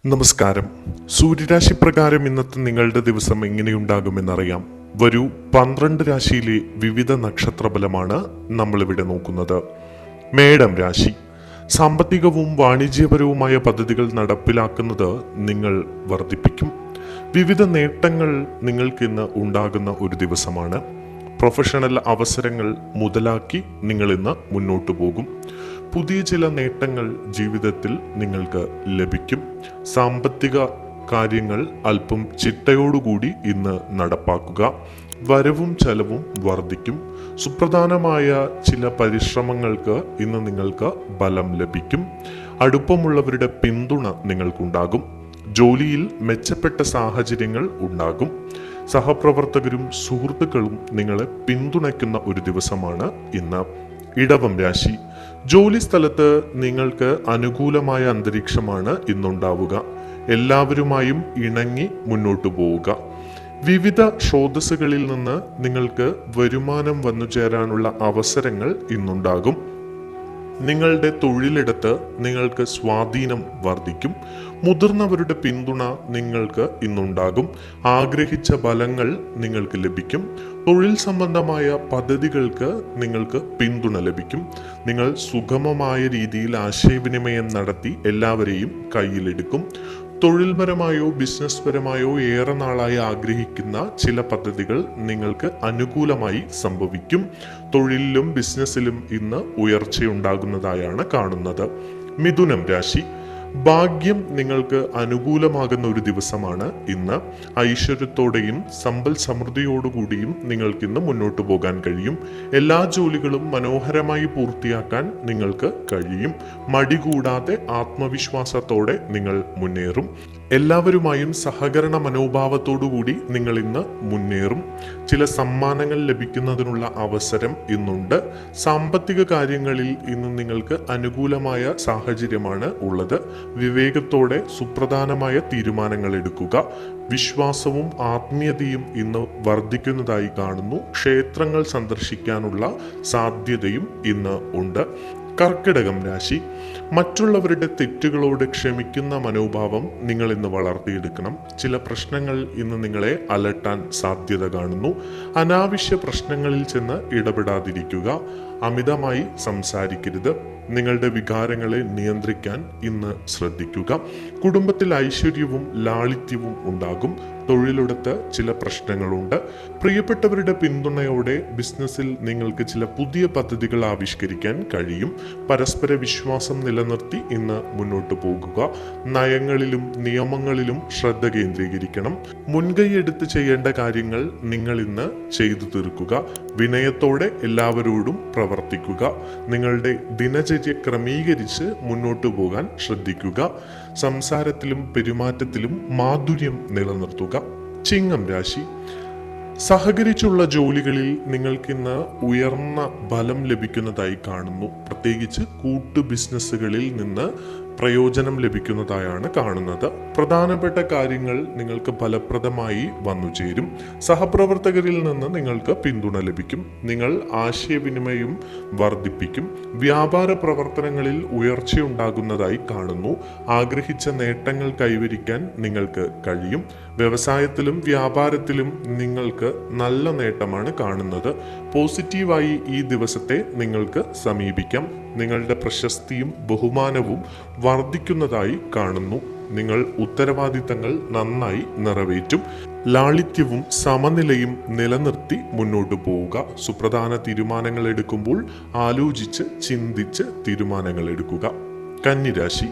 നമസ്കാരം. സൂര്യരാശി പ്രകാരം ഇന്നത്തെ നിങ്ങളുടെ ദിവസം എങ്ങനെയുണ്ടാകുമെന്നറിയാം. വരൂ, 12 രാശിയിലെ വിവിധ നക്ഷത്രഫലമാണ് നമ്മളിവിടെ നോക്കുന്നത്. മേടം രാശി. സാമ്പത്തികവും വാണിജ്യപരവുമായ പദ്ധതികൾ നടപ്പിലാക്കുന്നത് നിങ്ങൾ വർദ്ധിപ്പിക്കും. വിവിധ നേട്ടങ്ങൾ നിങ്ങൾക്ക് ഇന്ന് ഉണ്ടാകുന്ന ഒരു ദിവസമാണ്. പ്രൊഫഷണൽ അവസരങ്ങൾ മുതലാക്കി നിങ്ങൾ ഇന്ന് മുന്നോട്ടു പോകും. പുതിയ ചില നേട്ടങ്ങൾ ജീവിതത്തിൽ നിങ്ങൾക്ക് ലഭിക്കും. സാമ്പത്തിക കാര്യങ്ങൾ അല്പം ചിട്ടയോടുകൂടി ഇന്ന് നടപ്പാക്കുക. വരവും ചെലവും വർദ്ധിക്കും. സുപ്രധാനമായ ചില പരിശ്രമങ്ങൾക്ക് ഇന്ന് നിങ്ങൾക്ക് ബലം ലഭിക്കും. അടുപ്പമുള്ളവരുടെ പിന്തുണ നിങ്ങൾക്കുണ്ടാകും. ജോലിയിൽ മെച്ചപ്പെട്ട സാഹചര്യങ്ങൾ ഉണ്ടാകും. സഹപ്രവർത്തകരും സുഹൃത്തുക്കളും നിങ്ങളെ പിന്തുണയ്ക്കുന്ന ഒരു ദിവസമാണ് ഇന്ന്. ഇടവം രാശി. ജോലി സ്ഥലത്ത് നിങ്ങൾക്ക് അനുകൂലമായ അന്തരീക്ഷമാണ് ഇന്നുണ്ടാവുക. എല്ലാവരുമായും ഇണങ്ങി മുന്നോട്ടു പോവുക. വിവിധ സ്രോതസ്സുകളിൽ നിന്ന് നിങ്ങൾക്ക് വരുമാനം വന്നു ചേരാനുള്ള അവസരങ്ങൾ ഇന്നുണ്ടാകും. നിങ്ങളുടെ തൊഴിലിടത്ത് നിങ്ങൾക്ക് സ്വാധീനം വർദ്ധിക്കും. മുതിർന്നവരുടെ പിന്തുണ നിങ്ങൾക്ക് ഇന്നുണ്ടാകും. ആഗ്രഹിച്ച ഫലങ്ങൾ നിങ്ങൾക്ക് ലഭിക്കും. തൊഴിൽ സംബന്ധമായ പദ്ധതികൾക്ക് നിങ്ങൾക്ക് പിന്തുണ ലഭിക്കും. നിങ്ങൾ സുഗമമായ രീതിയിൽ ആശയവിനിമയം നടത്തി എല്ലാവരെയും കയ്യിലെടുക്കും. തൊഴിൽപരമായോ ബിസിനസ് പരമായോ ഏറെ നാളായി ആഗ്രഹിക്കുന്ന ചില പദ്ധതികൾ നിങ്ങൾക്ക് അനുകൂലമായി സംഭവിക്കും. തൊഴിലിലും ബിസിനസ്സിലും ഇന്ന് ഉയർച്ചയുണ്ടാകുന്നതായാണ് കാണുന്നത്. മിഥുനം രാശി. ഭാഗ്യം നിങ്ങൾക്ക് അനുകൂലമാകുന്ന ഒരു ദിവസമാണ് ഇന്ന്. ഐശ്വര്യത്തോടെയും സമ്പൽ സമൃദ്ധിയോടുകൂടിയും നിങ്ങൾക്കിന്ന് മുന്നോട്ട് പോകാൻ കഴിയും. എല്ലാ ജോലികളും മനോഹരമായി പൂർത്തിയാക്കാൻ നിങ്ങൾക്ക് കഴിയും. മടി കൂടാതെ ആത്മവിശ്വാസത്തോടെ നിങ്ങൾ മുന്നേറും. എല്ലാവരുമായും സഹകരണ മനോഭാവത്തോടുകൂടി നിങ്ങൾ ഇന്ന് മുന്നേറും. ചില സമ്മാനങ്ങൾ ലഭിക്കുന്നതിനുള്ള അവസരം ഇന്നുണ്ട്. സാമ്പത്തിക കാര്യങ്ങളിൽ ഇന്ന് നിങ്ങൾക്ക് അനുകൂലമായ സാഹചര്യമാണ് ഉള്ളത്. വിവേകത്തോടെ സുപ്രധാനമായ തീരുമാനങ്ങൾ എടുക്കുക. വിശ്വാസവും ആത്മീയതയും ഇന്ന് വർദ്ധിക്കുന്നതായി കാണുന്നു. ക്ഷേത്രങ്ങൾ സന്ദർശിക്കാനുള്ള സാധ്യതയും ഇന്ന് ഉണ്ട്. കർക്കിടകം രാശി. മറ്റുള്ളവരുടെ തെറ്റുകളോട് ക്ഷമിക്കുന്ന മനോഭാവം നിങ്ങൾ ഇന്ന് വളർത്തിയെടുക്കണം. ചില പ്രശ്നങ്ങൾ ഇന്ന് നിങ്ങളെ അലട്ടാൻ സാധ്യത കാണുന്നു. അനാവശ്യ പ്രശ്നങ്ങളിൽ ചെന്ന് ഇടപെടാതിരിക്കുക. അമിതമായി സംസാരിക്കരുത്. നിങ്ങളുടെ വികാരങ്ങളെ നിയന്ത്രിക്കാൻ ഇന്ന് ശ്രദ്ധിക്കുക. കുടുംബത്തിൽ ഐശ്വര്യവും ലാളിത്യവും ഉണ്ടാകും. തൊഴിലിടത്ത് ചില പ്രശ്നങ്ങളുണ്ട്. പ്രിയപ്പെട്ടവരുടെ പിന്തുണയോടെ ബിസിനസ്സിൽ നിങ്ങൾക്ക് ചില പുതിയ പദ്ധതികൾ ആവിഷ്കരിക്കാൻ കഴിയും. പരസ്പര വിശ്വാസം നിലനിർത്തി ഇന്ന് മുന്നോട്ട് പോകുക. നയങ്ങളിലും നിയമങ്ങളിലും ശ്രദ്ധ കേന്ദ്രീകരിക്കണം. മുൻകൈയെടുത്ത് ചെയ്യേണ്ട കാര്യങ്ങൾ നിങ്ങൾ ഇന്ന് ചെയ്തു തീർക്കുക. വിനയത്തോടെ എല്ലാവരോടും പ്രവർത്തിക്കുക. നിങ്ങളുടെ ദിനചര്യ ക്രമീകരിച്ച് മുന്നോട്ടു പോകാൻ ശ്രദ്ധിക്കുക. സംസാരത്തിലും പെരുമാറ്റത്തിലും മാധുര്യം നിലനിർത്തുക. ചിങ്ങം രാശി. സഹകരിച്ചുള്ള ജോലികളിൽ നിങ്ങൾക്കിന്ന് ഉയർന്ന ഫലം ലഭിക്കുന്നതായി കാണുന്നു. പ്രത്യേകിച്ച് കൂട്ടു ബിസിനസ്സുകളിൽ നിന്ന് പ്രയോജനം ലഭിക്കുന്നതായാണ് കാണുന്നത്. പ്രധാനപ്പെട്ട കാര്യങ്ങൾ നിങ്ങൾക്ക് ഫലപ്രദമായി വന്നു ചേരും. സഹപ്രവർത്തകരിൽ നിന്ന് നിങ്ങൾക്ക് പിന്തുണ ലഭിക്കും. നിങ്ങൾ ആശയവിനിമയം വർദ്ധിപ്പിക്കും. വ്യാപാര പ്രവർത്തനങ്ങളിൽ ഉയർച്ചയുണ്ടാകുന്നതായി കാണുന്നു. ആഗ്രഹിച്ച നേട്ടങ്ങൾ കൈവരിക്കാൻ നിങ്ങൾക്ക് കഴിയും. വ്യവസായത്തിലും വ്യാപാരത്തിലും നിങ്ങൾക്ക് നല്ല നേട്ടമാണ് കാണുന്നത്. പോസിറ്റീവായി ഈ ദിവസത്തെ നിങ്ങൾക്ക് സമീപിക്കാം. നിങ്ങളുടെ പ്രശസ്തിയും ബഹുമാനവും വർദ്ധിക്കുന്നതായി കാണുന്നു. നിങ്ങൾ ഉത്തരവാദിത്തങ്ങൾ നന്നായി നിറവേറ്റും. ലാളിത്യവും സമനിലയും നിലനിർത്തി മുന്നോട്ട് പോവുക. സുപ്രധാന തീരുമാനങ്ങൾ എടുക്കുമ്പോൾ ആലോചിച്ച് ചിന്തിച്ച് തീരുമാനങ്ങൾ എടുക്കുക. കന്നിരാശി.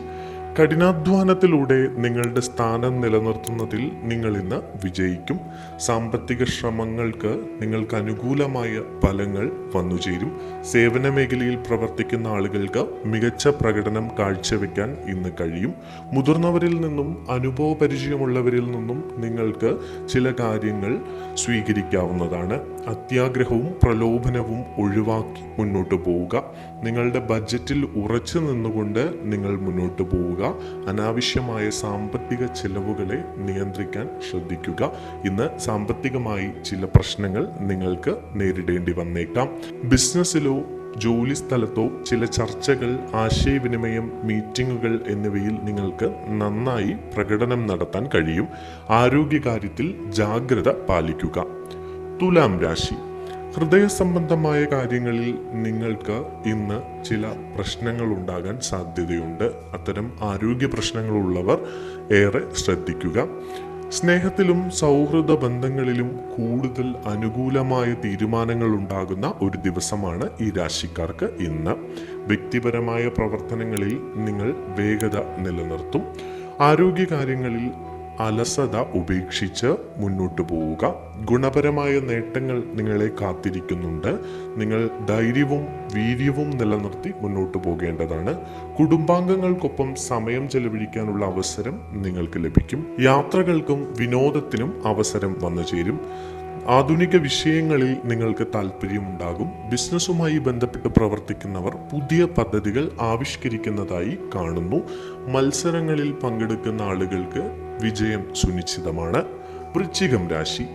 കഠിനാധ്വാനത്തിലൂടെ നിങ്ങളുടെ സ്ഥാനം നിലനിർത്തുന്നതിൽ നിങ്ങൾ ഇന്ന് വിജയിക്കും. സാമ്പത്തിക ശ്രമങ്ങൾക്ക് നിങ്ങൾക്ക് അനുകൂലമായ ഫലങ്ങൾ വന്നുചേരും. സേവന മേഖലയിൽ പ്രവർത്തിക്കുന്ന ആളുകൾക്ക് മികച്ച പ്രകടനം കാഴ്ചവെക്കാൻ ഇന്ന് കഴിയും. മുതിർന്നവരിൽ നിന്നും അനുഭവപരിചയമുള്ളവരിൽ നിന്നും നിങ്ങൾക്ക് ചില കാര്യങ്ങൾ സ്വീകരിക്കാവുന്നതാണ്. അത്യാഗ്രഹവും പ്രലോഭനവും ഒഴിവാക്കി മുന്നോട്ട് പോവുക. നിങ്ങളുടെ ബഡ്ജറ്റിൽ ഉറച്ചു നിന്നുകൊണ്ട് നിങ്ങൾ മുന്നോട്ട് പോവുക. അനാവശ്യമായ സാമ്പത്തിക ചെലവുകളെ നിയന്ത്രിക്കാൻ ശ്രദ്ധിക്കുക. ഇന്ന് സാമ്പത്തികമായി ചില പ്രശ്നങ്ങൾ നിങ്ങൾക്ക് നേരിടേണ്ടി വന്നേക്കാം. ബിസിനസ്സിലോ ജോലി സ്ഥലത്തോ ചില ചർച്ചകൾ, ആശയവിനിമയം, മീറ്റിങ്ങുകൾ എന്നിവയിൽ നിങ്ങൾക്ക് നന്നായി പ്രകടനം നടത്താൻ കഴിയും. ആരോഗ്യകാര്യത്തിൽ ജാഗ്രത പാലിക്കുക. തുലാം രാശി, ഹൃദയ സംബന്ധമായ കാര്യങ്ങളിൽ നിങ്ങൾക്ക് ഇന്ന് ചില പ്രശ്നങ്ങൾ ഉണ്ടാകാൻ സാധ്യതയുണ്ട്. അത്തരം ആരോഗ്യ പ്രശ്നങ്ങളുള്ളവർ ഏറെ ശ്രദ്ധിക്കുക. സ്നേഹത്തിലും സൗഹൃദ ബന്ധങ്ങളിലും കൂടുതൽ അനുകൂലമായ തീരുമാനങ്ങൾ ഉണ്ടാകുന്ന ഒരു ദിവസമാണ് ഈ രാശിക്കാർക്ക് ഇന്ന്. വ്യക്തിപരമായ പ്രവർത്തനങ്ങളിൽ നിങ്ങൾ വേഗത നിലനിർത്തും. ആരോഗ്യകാര്യങ്ങളിൽ അലസത ഉപേക്ഷിച്ച് മുന്നോട്ട് പോവുക. ഗുണപരമായ നേട്ടങ്ങൾ നിങ്ങളെ കാത്തിരിക്കുന്നുണ്ട്. നിങ്ങൾ ധൈര്യവും വീര്യവും നിലനിർത്തി മുന്നോട്ട് പോകേണ്ടതാണ്. കുടുംബാംഗങ്ങൾക്കൊപ്പം സമയം ചെലവഴിക്കാനുള്ള അവസരം നിങ്ങൾക്ക് ലഭിക്കും. യാത്രകൾക്കും വിനോദത്തിനും അവസരം വന്നു ചേരും. ആധുനിക വിഷയങ്ങളിൽ നിങ്ങൾക്ക് താല്പര്യമുണ്ടാകും. ബിസിനസ്സുമായി ബന്ധപ്പെട്ട് പ്രവർത്തിക്കുന്നവർ പുതിയ പദ്ധതികൾ ആവിഷ്കരിക്കുന്നതായി കാണുന്നു. മത്സരങ്ങളിൽ പങ്കെടുക്കുന്ന ആളുകൾക്ക് വിജയം സുനിശ്ചിതമാണ്. വൃശ്ചികം രാശി,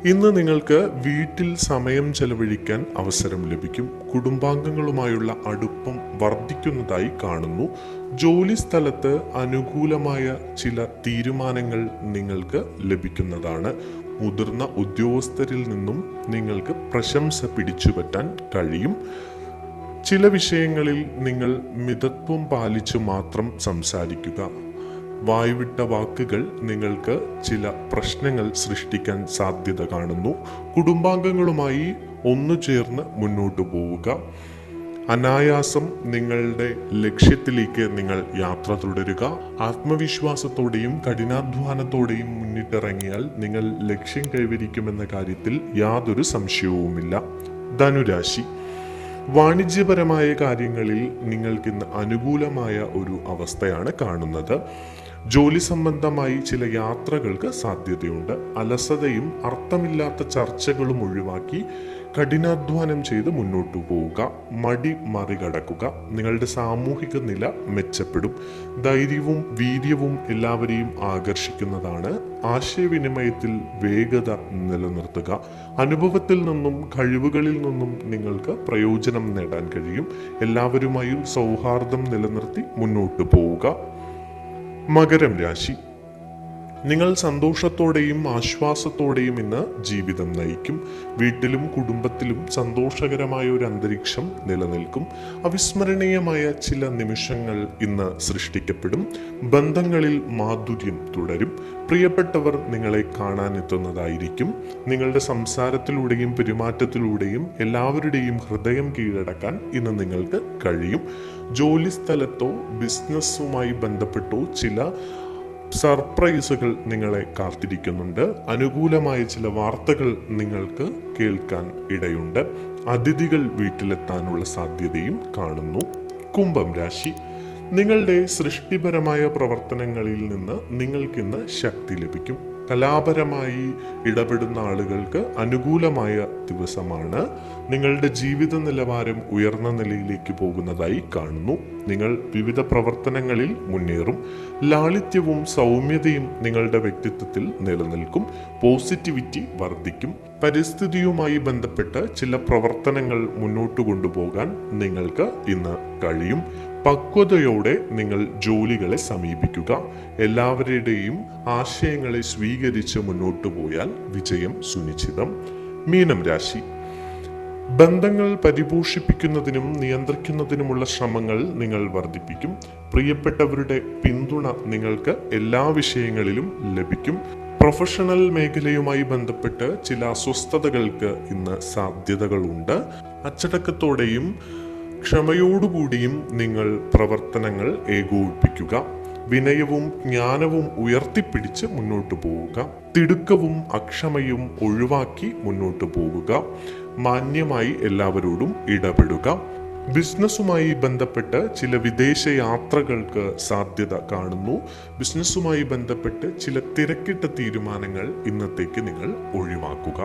ഇന്ന് നിങ്ങൾക്ക് വീട്ടിൽ സമയം ചെലവഴിക്കാൻ അവസരം ലഭിക്കും. കുടുംബാംഗങ്ങളുമായുള്ള അടുപ്പം വർദ്ധിക്കുന്നതായി കാണുന്നു. ജോലി സ്ഥലത്ത് അനുകൂലമായ ചില തീരുമാനങ്ങൾ നിങ്ങൾക്ക് ലഭിക്കുന്നതാണ്. മുതിർന്ന ഉദ്യോഗസ്ഥരിൽ നിന്നും നിങ്ങൾക്ക് പ്രശംസ പിടിച്ചുപറ്റാൻ കഴിയും. ചില വിഷയങ്ങളിൽ നിങ്ങൾ മിതത്വം പാലിച്ചു മാത്രം സംസാരിക്കുക. വായ്വിട്ട വാക്കുകൾ നിങ്ങൾക്ക് ചില പ്രശ്നങ്ങൾ സൃഷ്ടിക്കാൻ സാധ്യത കാണുന്നു. കുടുംബാംഗങ്ങളുമായി ഒന്നുചേർന്ന് മുന്നോട്ട് പോവുക. അനായാസം നിങ്ങളുടെ ലക്ഷ്യത്തിലേക്ക് നിങ്ങൾ യാത്ര തുടരുക. ആത്മവിശ്വാസത്തോടെയും കഠിനാധ്വാനത്തോടെയും മുന്നിട്ടിറങ്ങിയാൽ നിങ്ങൾ ലക്ഷ്യം കൈവരിക്കുമെന്ന കാര്യത്തിൽ യാതൊരു സംശയവുമില്ല. ധനുരാശി, വാണിജ്യപരമായ കാര്യങ്ങളിൽ നിങ്ങൾക്കിന്ന് അനുകൂലമായ ഒരു അവസ്ഥയാണ് കാണുന്നത്. ജോലി സംബന്ധമായി ചില യാത്രകൾക്ക് സാധ്യതയുണ്ട്. അലസതയും അർത്ഥമില്ലാത്ത ചർച്ചകളും ഒഴിവാക്കി കഠിനാധ്വാനം ചെയ്ത് മുന്നോട്ടു പോവുക. മടി മറികടക്കുക. നിങ്ങളുടെ സാമൂഹിക നില മെച്ചപ്പെടും. ധൈര്യവും വീര്യവും എല്ലാവരെയും ആകർഷിക്കുന്നതാണ്. ആശയവിനിമയത്തിൽ വേഗത നിലനിർത്തുക. അനുഭവത്തിൽ നിന്നും കഴിവുകളിൽ നിന്നും നിങ്ങൾക്ക് പ്രയോജനം നേടാൻ കഴിയും. എല്ലാവരുമായും സൗഹാർദ്ദം നിലനിർത്തി മുന്നോട്ടു പോവുക. മകരം രാശി, നിങ്ങൾ സന്തോഷത്തോടെയും ആശ്വാസത്തോടെയും ഇന്ന് ജീവിതം നയിക്കും. വീട്ടിലും കുടുംബത്തിലും സന്തോഷകരമായ ഒരു അന്തരീക്ഷം നിലനിൽക്കും. അവിസ്മരണീയമായ ചില നിമിഷങ്ങൾ ഇന്ന് സൃഷ്ടിക്കപ്പെടും. ബന്ധങ്ങളിൽ മാധുര്യം തുടരും. പ്രിയപ്പെട്ടവർ നിങ്ങളെ കാണാനെത്തുന്നതായിരിക്കും. നിങ്ങളുടെ സംസാരത്തിലൂടെയും പെരുമാറ്റത്തിലൂടെയും എല്ലാവരുടെയും ഹൃദയം കീഴടക്കാൻ ഇന്ന് നിങ്ങൾക്ക് കഴിയും. ജോലി സ്ഥലത്തോ ബിസിനസ്സുമായി ബന്ധപ്പെട്ടോ ചില സർപ്രൈസുകൾ നിങ്ങളെ കാത്തിരിക്കുന്നുണ്ട്. അനുകൂലമായ ചില വാർത്തകൾ നിങ്ങൾക്ക് കേൾക്കാൻ ഇടയുണ്ട്. അതിഥികൾ വീട്ടിലെത്താനുള്ള സാധ്യതയും കാണുന്നു. കുംഭം രാശി, നിങ്ങളുടെ സൃഷ്ടിപരമായ പ്രവർത്തനങ്ങളിൽ നിന്ന് നിങ്ങൾക്കിന്ന് ശക്തി ലഭിക്കും. കലാപരമായി ഇടപെടുന്ന ആളുകൾക്ക് അനുകൂലമായ ദിവസമാണ്. നിങ്ങളുടെ ജീവിത നിലവാരം ഉയർന്ന നിലയിലേക്ക് പോകുന്നതായി കാണുന്നു. നിങ്ങൾ വിവിധ പ്രവർത്തനങ്ങളിൽ മുന്നേറും. ലാളിത്യവും സൗമ്യതയും നിങ്ങളുടെ വ്യക്തിത്വത്തിൽ നിലനിൽക്കും. പോസിറ്റിവിറ്റി വർദ്ധിക്കും. പരിസ്ഥിതിയുമായി ബന്ധപ്പെട്ട് ചില പ്രവർത്തനങ്ങൾ മുന്നോട്ട് കൊണ്ടുപോകാൻ നിങ്ങൾക്ക് ഇന്ന് കഴിയും. പക്വതയോടെ നിങ്ങൾ ജോലികളെ സമീപിക്കുക. എല്ലാവരുടെയും ആശയങ്ങളെ സ്വീകരിച്ച് മുന്നോട്ടു പോയാൽ വിജയം സുനിശ്ചിതം. മീനം രാശി, ബന്ധങ്ങൾ പരിപോഷിപ്പിക്കുന്നതിനും നിയന്ത്രിക്കുന്നതിനുമുള്ള ശ്രമങ്ങൾ നിങ്ങൾ വർദ്ധിപ്പിക്കും. പ്രിയപ്പെട്ടവരുടെ പിന്തുണ നിങ്ങൾക്ക് എല്ലാ വിഷയങ്ങളിലും ലഭിക്കും. പ്രൊഫഷണൽ മേഖലയുമായി ബന്ധപ്പെട്ട് ചില അസ്വസ്ഥതകൾക്ക് ഇന്ന് സാധ്യതകളുണ്ട്. അച്ചടക്കത്തോടെയും ക്ഷമയോടുകൂടിയും നിങ്ങൾ പ്രവർത്തനങ്ങൾ ഏകോപിപ്പിക്കുക. വിനയവും ജ്ഞാനവും ഉയർത്തിപ്പിടിച്ച് മുന്നോട്ടു പോവുക. തിടുക്കവും അക്ഷമയും ഒഴിവാക്കി മുന്നോട്ടു പോവുക. മാന്യമായി എല്ലാവരോടും ഇടപെടുക. ബിസിനസ്സുമായി ബന്ധപ്പെട്ട് ചില വിദേശ യാത്രകൾക്ക് സാധ്യത കാണുന്നു. ബിസിനസ്സുമായി ബന്ധപ്പെട്ട് ചില തിരക്കിട്ട തീരുമാനങ്ങൾ ഇന്നത്തേക്ക് നിങ്ങൾ ഒഴിവാക്കുക.